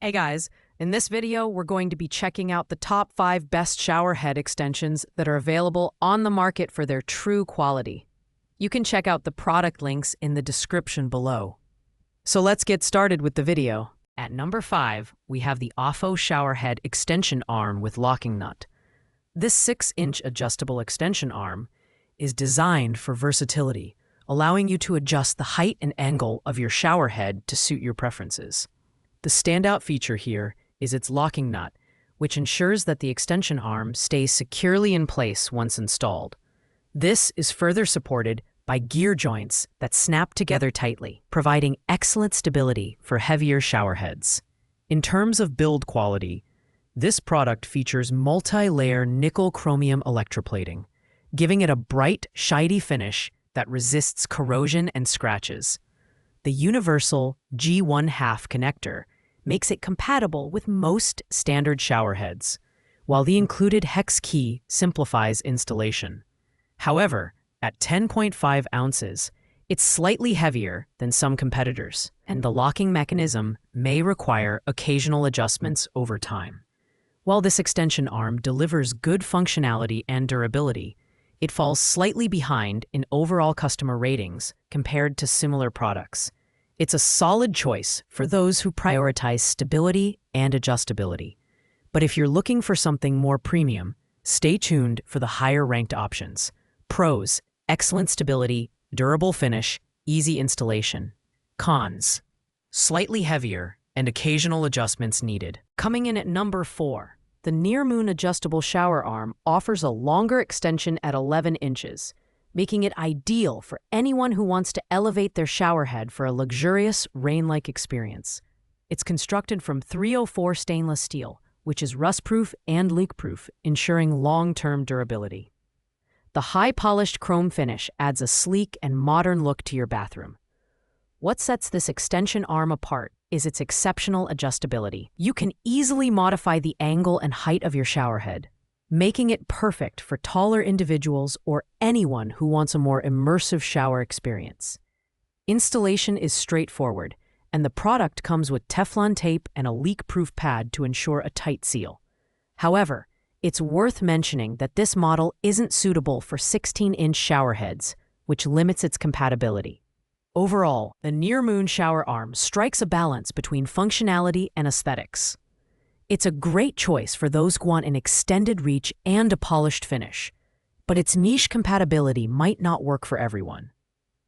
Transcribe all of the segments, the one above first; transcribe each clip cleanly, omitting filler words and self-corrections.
Hey guys, in this video, we're going to be checking out the top 5 best shower head extensions that are available on the market for their true quality. You can check out the product links in the description below. So let's get started with the video. At number 5, we have the OFO shower head extension arm with locking nut. This 6-inch adjustable extension arm is designed for versatility, allowing you to adjust the height and angle of your shower head to suit your preferences. The standout feature here is its locking nut, which ensures that the extension arm stays securely in place once installed. This is further supported by gear joints that snap together tightly, providing excellent stability for heavier shower heads. In terms of build quality, this product features multi-layer nickel chromium electroplating, giving it a bright, shiny finish that resists corrosion and scratches. The universal G1/2 connector makes it compatible with most standard shower heads, while the included hex key simplifies installation. However, at 10.5 ounces, it's slightly heavier than some competitors, and the locking mechanism may require occasional adjustments over time. While this extension arm delivers good functionality and durability, it falls slightly behind in overall customer ratings compared to similar products. It's a solid choice for those who prioritize stability and adjustability. But if you're looking for something more premium, stay tuned for the higher-ranked options. Pros: excellent stability, durable finish, easy installation. Cons: slightly heavier and occasional adjustments needed. Coming in at number 4, the Near Moon adjustable shower arm offers a longer extension at 11 inches. Making it ideal for anyone who wants to elevate their shower head for a luxurious, rain-like experience. It's constructed from 304 stainless steel, which is rust-proof and leak-proof, ensuring long-term durability. The high-polished chrome finish adds a sleek and modern look to your bathroom. What sets this extension arm apart is its exceptional adjustability. You can easily modify the angle and height of your shower head, making it perfect for taller individuals or anyone who wants a more immersive shower experience. Installation is straightforward, and the product comes with Teflon tape and a leak-proof pad to ensure a tight seal. However, it's worth mentioning that this model isn't suitable for 16-inch shower heads, which limits its compatibility. Overall, the Near Moon shower arm strikes a balance between functionality and aesthetics. It's a great choice for those who want an extended reach and a polished finish, but its niche compatibility might not work for everyone.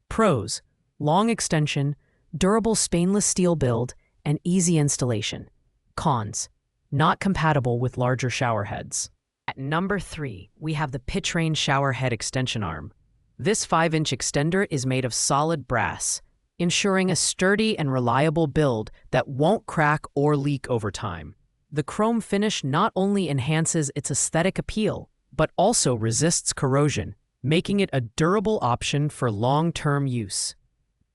Pros: long extension, durable stainless steel build, and easy installation. Cons: not compatible with larger shower heads. At number 3, we have the Pitch Rain shower head extension arm. This 5-inch extender is made of solid brass, ensuring a sturdy and reliable build that won't crack or leak over time. The chrome finish not only enhances its aesthetic appeal, but also resists corrosion, making it a durable option for long-term use.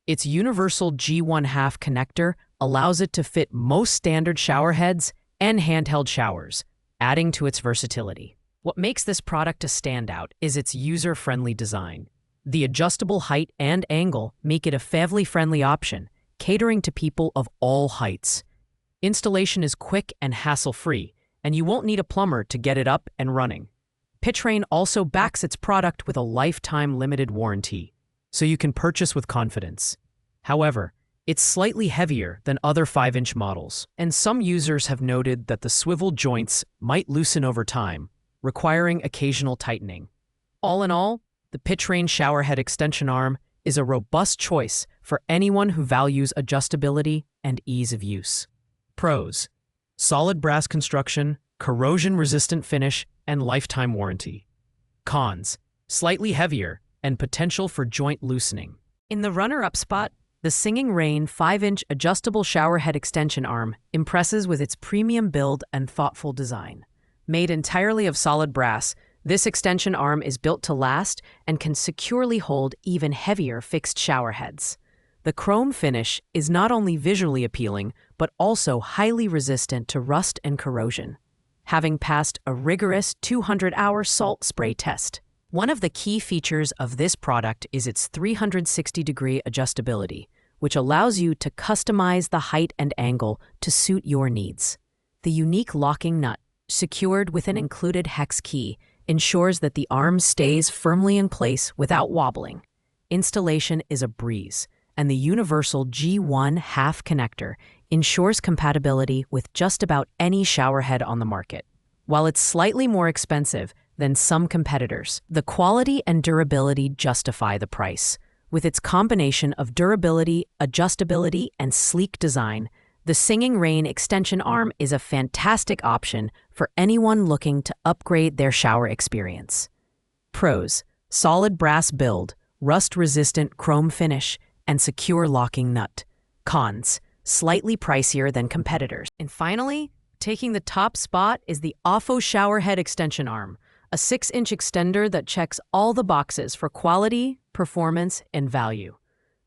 Its universal G1/2 connector allows it to fit most standard shower heads and handheld showers, adding to its versatility. What makes this product a standout is its user-friendly design. The adjustable height and angle make it a family-friendly option, catering to people of all heights. Installation is quick and hassle-free, and you won't need a plumber to get it up and running. Pitch Rain also backs its product with a lifetime limited warranty, so you can purchase with confidence. However, it's slightly heavier than other 5-inch models, and some users have noted that the swivel joints might loosen over time, requiring occasional tightening. All in all, the Pitch Rain shower head extension arm is a robust choice for anyone who values adjustability and ease of use. Pros: solid brass construction, corrosion-resistant finish, and lifetime warranty. Cons: slightly heavier and potential for joint loosening. In the runner-up spot, the Singing Rain 5-inch adjustable shower head extension arm impresses with its premium build and thoughtful design. Made entirely of solid brass, this extension arm is built to last and can securely hold even heavier fixed shower heads. The chrome finish is not only visually appealing, but also highly resistant to rust and corrosion, having passed a rigorous 200-hour salt spray test. One of the key features of this product is its 360-degree adjustability, which allows you to customize the height and angle to suit your needs. The unique locking nut, secured with an included hex key, ensures that the arm stays firmly in place without wobbling. Installation is a breeze, and the universal G1 half connector ensures compatibility with just about any shower head on the market. While it's slightly more expensive than some competitors, the quality and durability justify the price. With its combination of durability, adjustability, and sleek design, the Singing Rain extension arm is a fantastic option for anyone looking to upgrade their shower experience. Pros: solid brass build, rust-resistant chrome finish, and secure locking nut. Cons: slightly pricier than competitors. And finally, taking the top spot is the OFO shower head extension arm, a 6-inch extender that checks all the boxes for quality, performance, and value.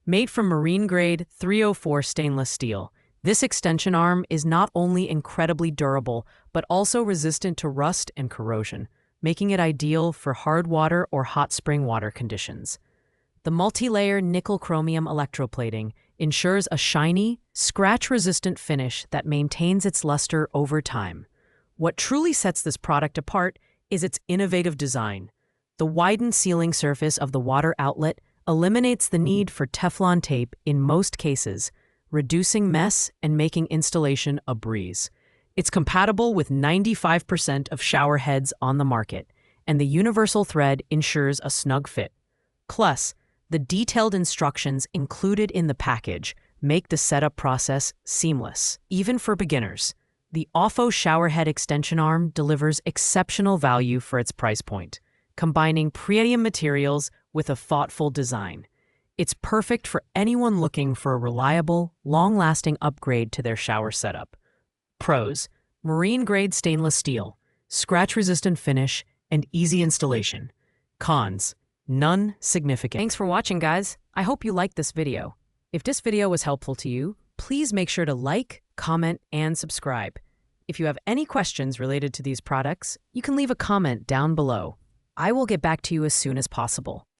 Made from marine-grade 304 stainless steel, this extension arm is not only incredibly durable, but also resistant to rust and corrosion, making it ideal for hard water or hot spring water conditions. The multi-layer nickel chromium electroplating ensures a shiny, scratch-resistant finish that maintains its luster over time. What truly sets this product apart is its innovative design. The widened sealing surface of the water outlet eliminates the need for Teflon tape in most cases, reducing mess and making installation a breeze. It's compatible with 95% of shower heads on the market, and the universal thread ensures a snug fit. Plus, the detailed instructions included in the package make the setup process seamless, even for beginners. The OFO showerhead extension arm delivers exceptional value for its price point, combining premium materials with a thoughtful design. It's perfect for anyone looking for a reliable, long-lasting upgrade to their shower setup. Pros: marine-grade stainless steel, scratch-resistant finish, and easy installation. Cons: none significant. Thanks for watching, guys. I hope you liked this video. If this video was helpful to you, please make sure to like, comment, and subscribe. If you have any questions related to these products, you can leave a comment down below. I will get back to you as soon as possible.